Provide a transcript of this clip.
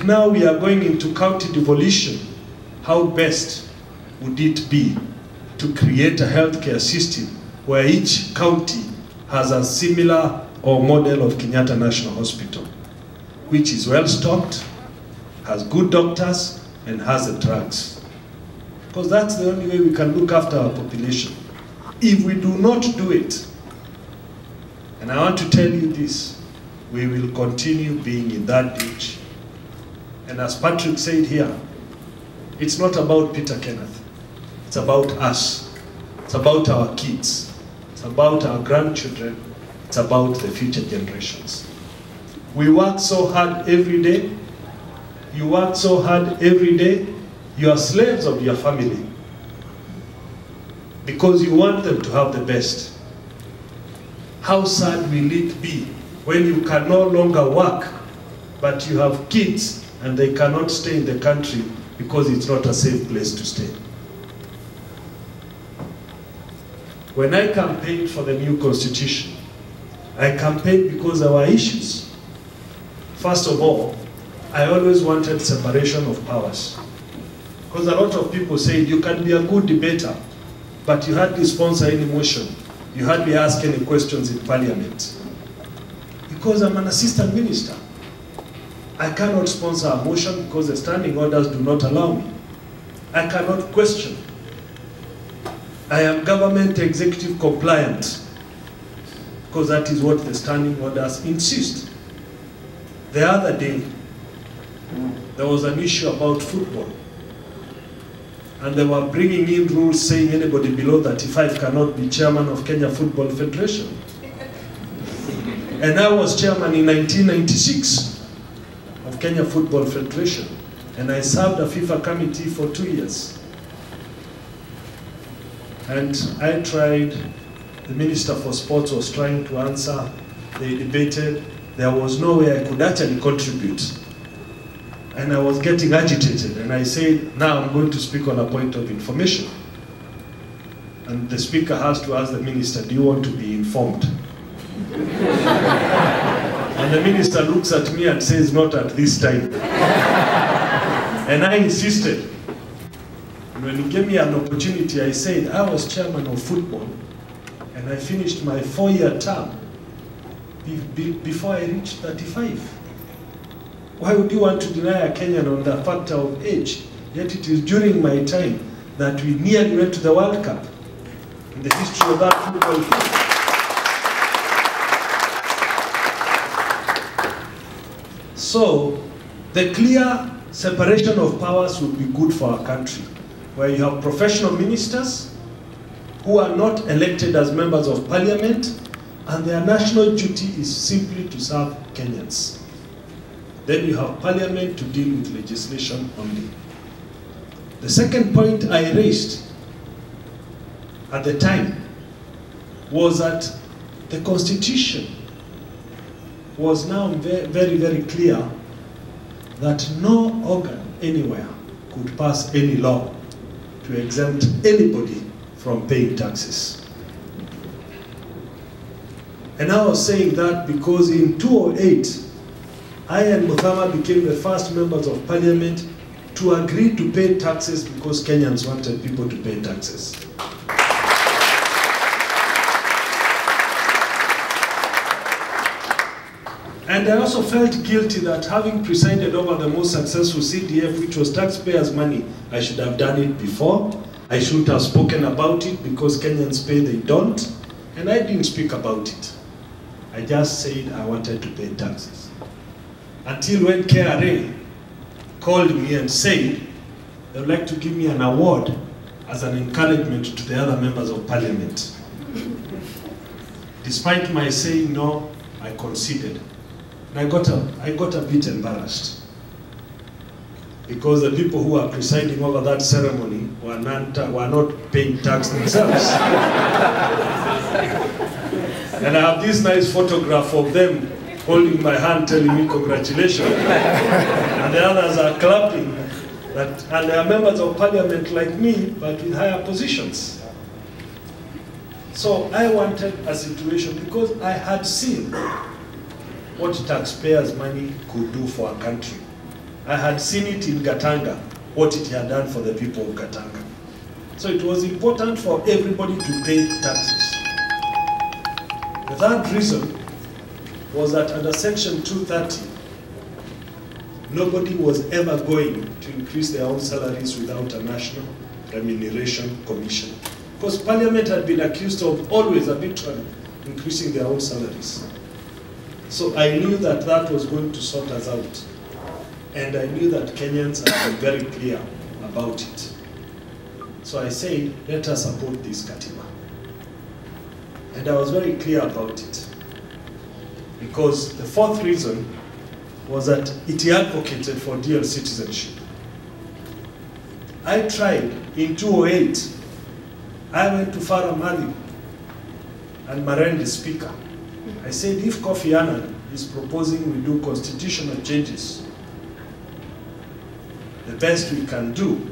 Now we are going into county devolution. How best would it be to create a healthcare system where each county has a similar or model of Kenyatta National Hospital, which is well stocked, has good doctors, and has the drugs? Because that's the only way we can look after our population. If we do not do it, and I want to tell you this, we will continue being in that ditch. And as Patrick said here, it's not about Peter Kenneth. It's about us. It's about our kids. It's about our grandchildren. It's about the future generations. We work so hard every day. You work so hard every day. You are slaves of your family because you want them to have the best. How sad will it be when you can no longer work, but you have kids and they cannot stay in the country because it's not a safe place to stay? When I campaigned for the new constitution, I campaigned because there were issues. First of all, I always wanted separation of powers. Because a lot of people say you can be a good debater, but you hardly sponsor any motion. You hardly ask any questions in parliament. Because I'm an assistant minister, I cannot sponsor a motion because the standing orders do not allow me. I cannot question. I am government executive compliant because that is what the standing orders insist. The other day, there was an issue about football. And they were bringing in rules saying anybody below 35 cannot be chairman of Kenya Football Federation. And I was chairman in 1996 of Kenya Football Federation. And I served a FIFA committee for 2 years. And I tried, the Minister for Sports was trying to answer, they debated, there was no way I could actually contribute. And I was getting agitated, and I said, now I'm going to speak on a point of information. And the speaker has to ask the minister, do you want to be informed? And the minister looks at me and says, not at this time. And I insisted. And when he gave me an opportunity, I said, I was chairman of football, and I finished my 4-year term before I reached 35. Why would you want to deny a Kenyan on the factor of age? Yet it is during my time that we nearly went to the World Cup in the history of that football field. So, the clear separation of powers would be good for our country, where you have professional ministers who are not elected as members of parliament, and their national duty is simply to serve Kenyans. Then you have parliament to deal with legislation only. The second point I raised at the time was that the constitution was now very, very clear that no organ anywhere could pass any law to exempt anybody from paying taxes. And I was saying that because in 2008, I and Muthama became the first members of parliament to agree to pay taxes because Kenyans wanted people to pay taxes. And I also felt guilty that having presided over the most successful CDF, which was taxpayers' money, I should have done it before. I shouldn't have spoken about it because Kenyans pay, they don't. And I didn't speak about it. I just said I wanted to pay taxes. Until when KRA called me and said they would like to give me an award as an encouragement to the other members of parliament. Despite my saying no, I conceded. And I got a bit embarrassed because the people who are presiding over that ceremony were not paying tax themselves. And I have this nice photograph of them holding my hand, telling me congratulations. And the others are clapping. And they are members of parliament like me, but with higher positions. So I wanted a situation because I had seen what taxpayers' money could do for a country. I had seen it in Gatanga, what it had done for the people of Gatanga. So it was important for everybody to pay taxes. The third reason was that under Section 230, nobody was ever going to increase their own salaries without a National Remuneration Commission. Because Parliament had been accused of always arbitrarily increasing their own salaries. So I knew that that was going to sort us out. And I knew that Kenyans had been very clear about it. So I said, let us support this Katiba. And I was very clear about it. Because the fourth reason was that it advocated for dual citizenship. I tried in 2008. I went to Farah Mali and Marine, the speaker. I said, if Kofi Annan is proposing we do constitutional changes, the best we can do